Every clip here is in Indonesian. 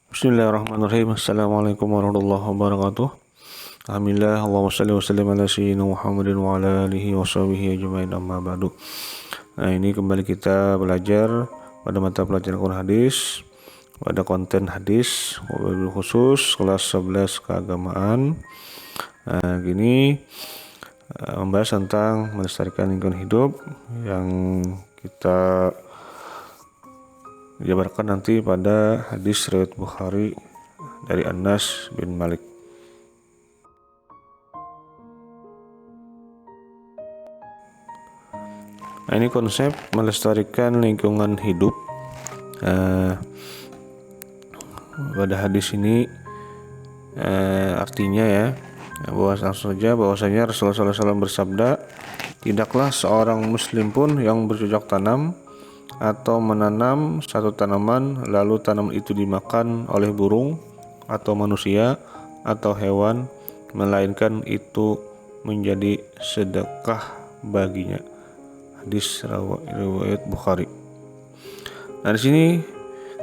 Bismillahirrahmanirrahim. Assalamualaikum warahmatullahi wabarakatuh. Alhamdulillah, Allahumma salli wa sallim ala sayyidina Muhammadin wa ala alihi wa sahbihi ajma'in amma ba'du. Nah, ini kembali kita belajar pada mata pelajaran Quran hadis, pada konten hadis, wabil khusus kelas 11 keagamaan. Nah, gini membahas tentang melestarikan lingkungan hidup yang kita dijabarkan nanti pada hadis riwayat Bukhari dari Anas bin Malik. Nah, ini konsep melestarikan lingkungan hidup. Pada hadis ini artinya ya, bahwasanya Rasulullah SAW bersabda, tidaklah seorang muslim pun yang bercocok tanam atau menanam satu tanaman lalu tanaman itu dimakan oleh burung atau manusia atau hewan, melainkan itu menjadi sedekah baginya. Hadis riwayat Bukhari. Nah, di sini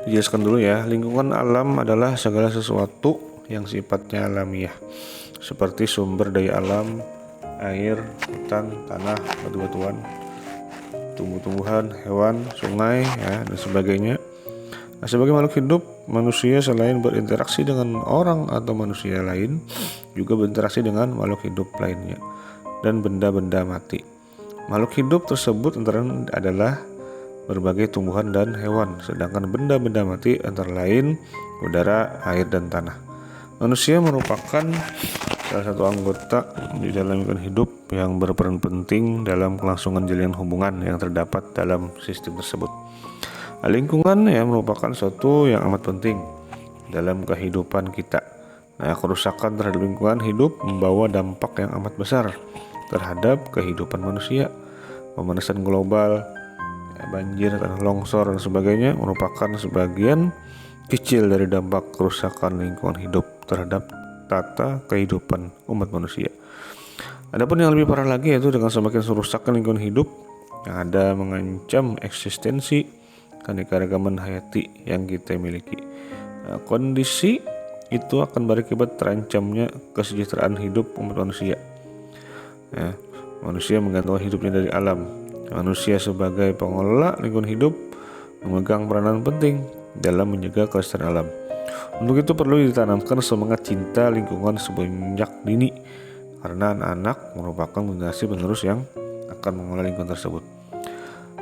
dijelaskan dulu ya, lingkungan alam adalah segala sesuatu yang sifatnya alamiah, seperti sumber daya alam, air, hutan, tanah, batu-batuan, tumbuh-tumbuhan, hewan, sungai, ya, dan sebagainya. Nah, sebagai makhluk hidup, manusia selain berinteraksi dengan orang atau manusia lain, juga berinteraksi dengan makhluk hidup lainnya dan benda-benda mati. Makhluk hidup tersebut antara adalah berbagai tumbuhan dan hewan, sedangkan benda-benda mati antara lain udara, air, dan tanah. Manusia merupakan salah satu anggota di dalam lingkungan hidup yang berperan penting dalam kelangsungan jaringan hubungan yang terdapat dalam sistem tersebut. Lingkungan ya merupakan suatu yang amat penting dalam kehidupan kita. Nah, kerusakan terhadap lingkungan hidup membawa dampak yang amat besar terhadap kehidupan manusia. Pemanasan global, banjir, tanah longsor, dan sebagainya merupakan sebagian kecil dari dampak kerusakan lingkungan hidup terhadap tata kehidupan umat manusia. Adapun yang lebih parah lagi yaitu dengan semakin merusaknya lingkungan hidup yang ada mengancam eksistensi keanekaragaman hayati yang kita miliki. Nah, kondisi itu akan berakibat terancamnya kesejahteraan hidup umat manusia. Ya, manusia menggantungkan hidupnya dari alam. Manusia sebagai pengelola lingkungan hidup memegang peranan penting dalam menjaga kelestarian alam. Untuk itu perlu ditanamkan semangat cinta lingkungan sejak dini, karena anak-anak merupakan generasi penerus yang akan mengelola lingkungan tersebut.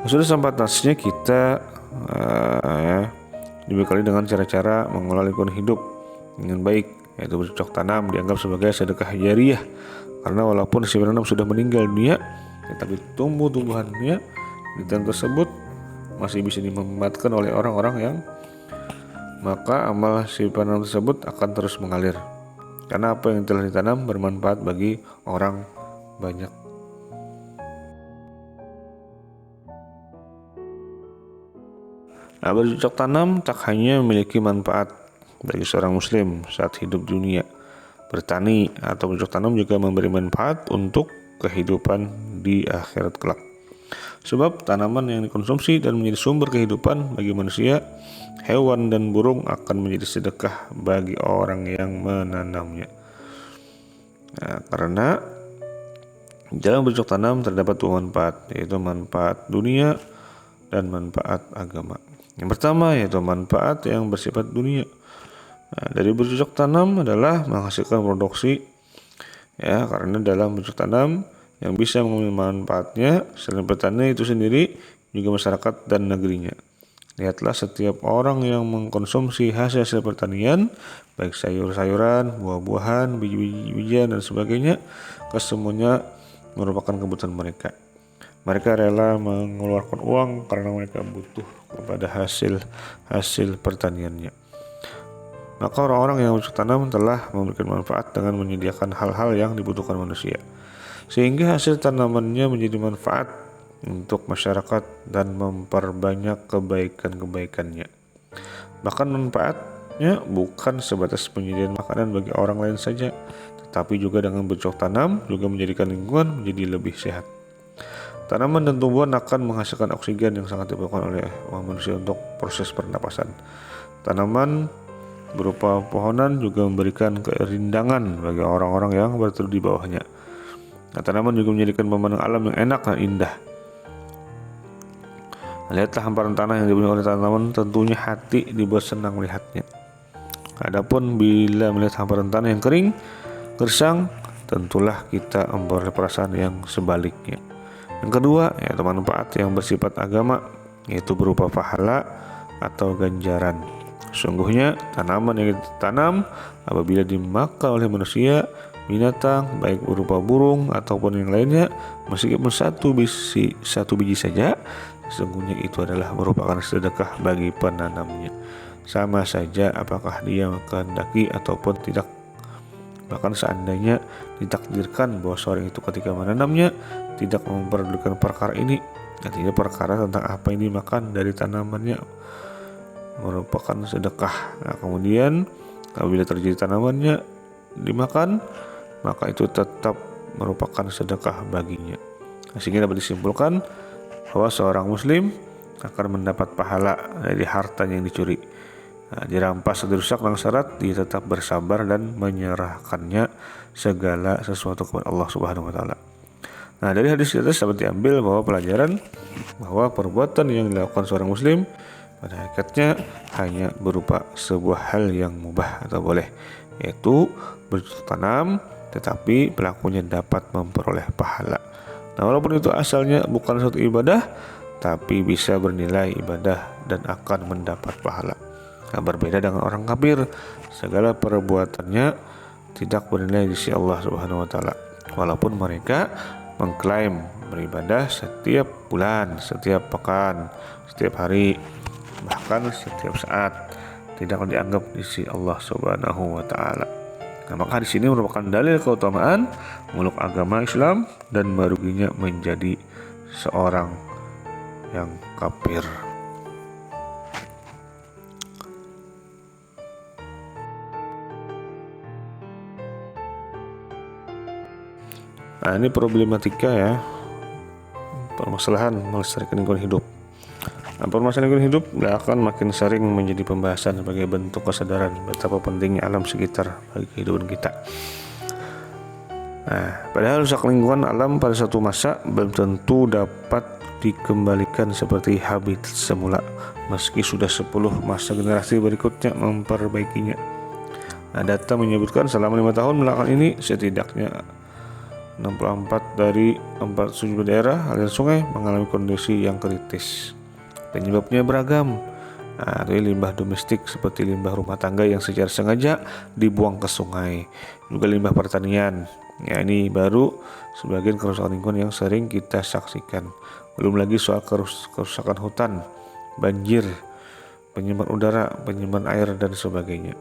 Sudah sepantasnya kita dibekali dengan cara-cara mengelola lingkungan hidup dengan baik, yaitu bercocok tanam dianggap sebagai sedekah jariah, karena walaupun si penanam sudah meninggal dunia, tetapi tumbuh-tumbuhannya di tanah tersebut masih bisa dimanfaatkan oleh orang-orang yang, maka amal si penanam tersebut akan terus mengalir, karena apa yang telah ditanam bermanfaat bagi orang banyak. Nah, bercocok tanam tak hanya memiliki manfaat bagi seorang muslim saat hidup dunia. Bertani atau bercocok tanam juga memberi manfaat untuk kehidupan di akhirat kelak. Sebab tanaman yang dikonsumsi dan menjadi sumber kehidupan bagi manusia, hewan, dan burung akan menjadi sedekah bagi orang yang menanamnya. Nah, karena dalam bercocok tanam terdapat dua manfaat, yaitu manfaat dunia dan manfaat agama. Yang pertama yaitu manfaat yang bersifat dunia. Nah, dari bercocok tanam adalah menghasilkan produksi, ya, karena dalam bercocok tanam yang bisa mengambil manfaatnya selain petani itu sendiri, juga masyarakat dan negerinya. Lihatlah setiap orang yang mengkonsumsi hasil pertanian, baik sayur-sayuran, buah-buahan, biji-bijian, dan sebagainya, kesemuanya merupakan kebutuhan mereka. Mereka rela mengeluarkan uang karena mereka butuh kepada hasil pertaniannya. Maka orang-orang yang bercocok tanam telah memberikan manfaat dengan menyediakan hal-hal yang dibutuhkan manusia, sehingga hasil tanamannya menjadi manfaat untuk masyarakat dan memperbanyak kebaikan-kebaikannya. Bahkan manfaatnya bukan sebatas penyediaan makanan bagi orang lain saja, tetapi juga dengan bercocok tanam juga menjadikan lingkungan menjadi lebih sehat. Tanaman dan tumbuhan akan menghasilkan oksigen yang sangat diperlukan oleh manusia untuk proses pernapasan. Tanaman berupa pohonan juga memberikan kerindangan bagi orang-orang yang berteduh di bawahnya. Nah, tanaman juga menjadikan pemandangan alam yang enak dan indah. Lihatlah hamparan tanah yang dipenuhi oleh tanaman, tentunya hati dibuat senang melihatnya. Adapun bila melihat hamparan tanah yang kering, gersang, tentulah kita memperoleh perasaan yang sebaliknya. Yang kedua, yaitu manfaat yang bersifat agama, yaitu berupa pahala atau ganjaran. Sungguhnya tanaman yang ditanam apabila dimakan oleh manusia, binatang, baik berupa burung ataupun yang lainnya, meskipun satu biji saja, sesungguhnya itu adalah merupakan sedekah bagi penanamnya. Sama saja apakah dia kehendaki ataupun tidak. Bahkan seandainya ditakdirkan bahwa seorang itu ketika menanamnya tidak memperdulikan perkara ini, artinya perkara tentang apa yang dimakan dari tanamannya merupakan sedekah. Nah, kemudian apabila terjadi tanamannya dimakan, maka itu tetap merupakan sedekah baginya. Sehingga dapat disimpulkan bahwa seorang muslim akan mendapat pahala dari hartanya yang dicuri. Nah, dirampas atau dirusak dengan syarat dia tetap bersabar dan menyerahkannya segala sesuatu kepada Allah Subhanahu wa taala. Nah, dari hadis atas dapat diambil bahwa pelajaran bahwa perbuatan yang dilakukan seorang muslim pada hakikatnya hanya berupa sebuah hal yang mubah atau boleh, yaitu bercocok tanam, tetapi pelakunya dapat memperoleh pahala. Nah, walaupun itu asalnya bukan suatu ibadah, tapi bisa bernilai ibadah dan akan mendapat pahala. Nah, berbeda dengan orang kafir, segala perbuatannya tidak bernilai di sisi Allah Subhanahu wa taala. Walaupun mereka mengklaim beribadah setiap bulan, setiap pekan, setiap hari, bahkan setiap saat, tidak dianggap di sisi Allah Subhanahu wa taala. Nah, maka di sini merupakan dalil keutamaan memeluk agama Islam dan meruginya menjadi seorang yang kafir. Nah, ini problematika ya, permasalahan melestarikan lingkungan hidup. Nah, permasalahan lingkungan hidup akan makin sering menjadi pembahasan sebagai bentuk kesadaran betapa pentingnya alam sekitar bagi kehidupan kita. Nah, padahal rusak lingkungan alam pada suatu masa belum tentu dapat dikembalikan seperti habitat semula, meski sudah 10 masa generasi berikutnya memperbaikinya. Nah, data menyebutkan selama 5 tahun belakangan ini setidaknya 64 dari 47 daerah aliran sungai mengalami kondisi yang kritis. Penyebabnya beragam. Nah, limbah domestik seperti limbah rumah tangga yang secara sengaja dibuang ke sungai, juga limbah pertanian. Ya, ini baru sebagian kerusakan lingkungan yang sering kita saksikan. Belum lagi soal kerusakan hutan, banjir, penyemprotan udara, penyemprotan air dan sebagainya.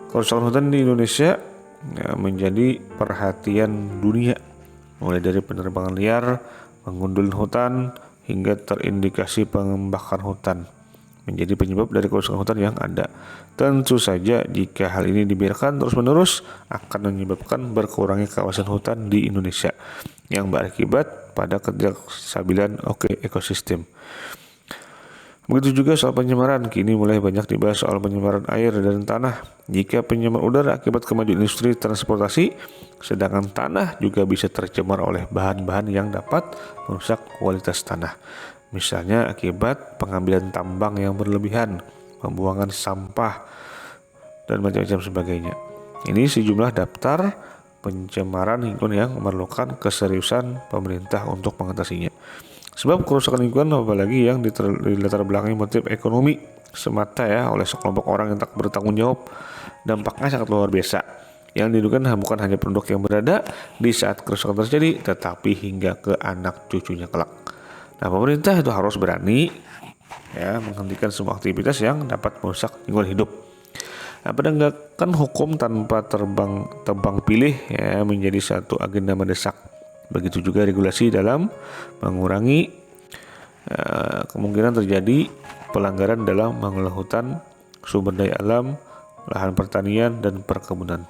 Kerusakan hutan di Indonesia menjadi perhatian dunia, mulai dari penerbangan liar, pengundulan hutan, hingga terindikasi pengembakaran hutan menjadi penyebab dari kerusakan hutan yang ada. Tentu saja jika hal ini dibiarkan terus-menerus akan menyebabkan berkurangnya kawasan hutan di Indonesia yang berakibat pada ketidakstabilan ekosistem. Begitu juga soal pencemaran, kini mulai banyak dibahas soal pencemaran air dan tanah. Jika pencemaran udara akibat kemajuan industri transportasi, sedangkan tanah juga bisa tercemar oleh bahan-bahan yang dapat merusak kualitas tanah. Misalnya akibat pengambilan tambang yang berlebihan, pembuangan sampah, dan macam-macam sebagainya. Ini sejumlah daftar pencemaran lingkungan yang memerlukan keseriusan pemerintah untuk mengatasinya. Sebab kerusakan lingkungan apalagi yang dilatar belakangi motif ekonomi semata ya oleh sekelompok orang yang tak bertanggung jawab, dampaknya sangat luar biasa. Yang diduga bukan hanya penduduk yang berada di saat kerusakan terjadi, tetapi hingga ke anak cucunya kelak. Nah, pemerintah itu harus berani ya menghentikan semua aktivitas yang dapat merusak lingkungan hidup. Nah, penegakan hukum tanpa tebang pilih ya menjadi satu agenda mendesak. Begitu juga regulasi dalam mengurangi kemungkinan terjadi pelanggaran dalam mengelola hutan, sumber daya alam, lahan pertanian, dan perkebunan.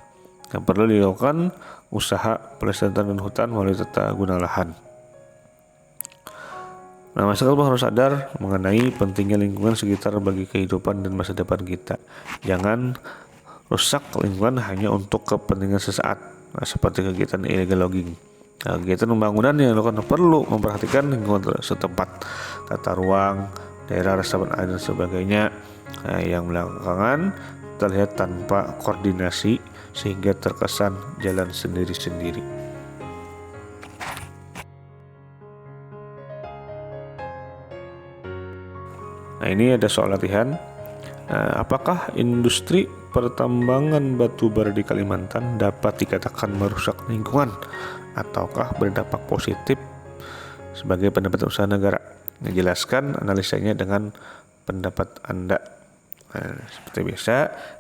Yang perlu dilakukan usaha pelestarian hutan melalui tata guna lahan. Nah, masyarakat harus sadar mengenai pentingnya lingkungan sekitar bagi kehidupan dan masa depan kita. Jangan rusak lingkungan hanya untuk kepentingan sesaat, seperti kegiatan illegal logging. Nah, kegiatan pembangunan yang dilakukan perlu memperhatikan lingkungan setempat, tata ruang, daerah resapan air dan sebagainya. Nah, yang belakangan terlihat tanpa koordinasi sehingga terkesan jalan sendiri-sendiri. Nah, ini ada soal latihan. Apakah industri pertambangan batu bara di Kalimantan dapat dikatakan merusak lingkungan ataukah berdampak positif sebagai pendapatan usaha negara? Jelaskan analisanya dengan pendapat Anda. Nah, seperti biasa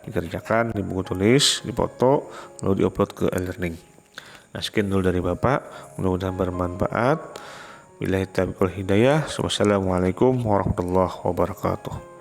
dikerjakan di buku tulis, dipoto, lalu diupload ke e-learning. Nah, sekian dulu dari Bapak, mudah-mudahan bermanfaat. Billahi taufiq wal hidayah. Wassalamualaikum warahmatullahi wabarakatuh.